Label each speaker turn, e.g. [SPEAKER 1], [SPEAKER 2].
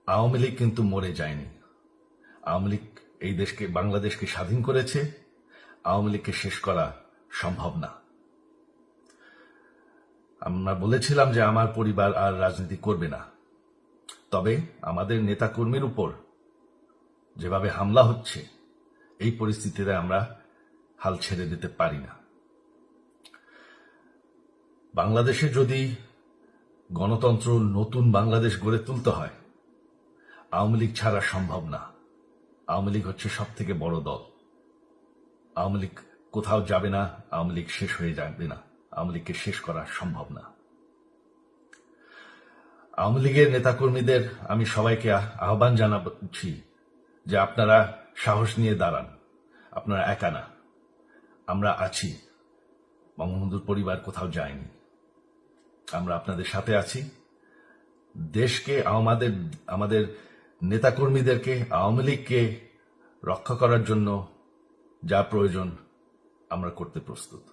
[SPEAKER 1] আওয়ামী লীগ কিন্তু মরে যায়নি। আওয়ামী লীগ এই দেশকে, বাংলাদেশকে স্বাধীন করেছে। আওয়ামী লীগকে শেষ করা সম্ভব না। আমরা বলেছিলাম যে আমার পরিবার আর রাজনীতি করবে না, তবে আমাদের নেতাকর্মীর উপর যেভাবে হামলা হচ্ছে, এই পরিস্থিতিতে আমরা হাল ছেড়ে দিতে পারি না। বাংলাদেশে যদি গণতন্ত্র, নতুন বাংলাদেশ গড়ে তুলতে হয়, আওয়ামী লীগ ছাড়া সম্ভব না। আওয়ামী লীগ হচ্ছে সব থেকে বড় দল। আওয়ামী লীগ কোথাও যাবে না, আওয়ামী লীগ শেষ হয়ে যাবে না। আওয়ামী লীগকে শেষ করা সম্ভব না। আওয়ামী লীগের নেতাকর্মীদের আমি সবাইকে আহ্বান জানাচ্ছি যে আপনারা সাহস নিয়ে দাঁড়ান। আপনারা একা না, আমরা আছি। বঙ্গবন্ধুর পরিবার কোথাও যায়নি, আমরা আপনাদের সাথে আছি। দেশকে, আমাদের নেতাকর্মীদেরকে, আওয়ামী লীগকে রক্ষা করার জন্য যা প্রয়োজন আমরা করতে প্রস্তুত।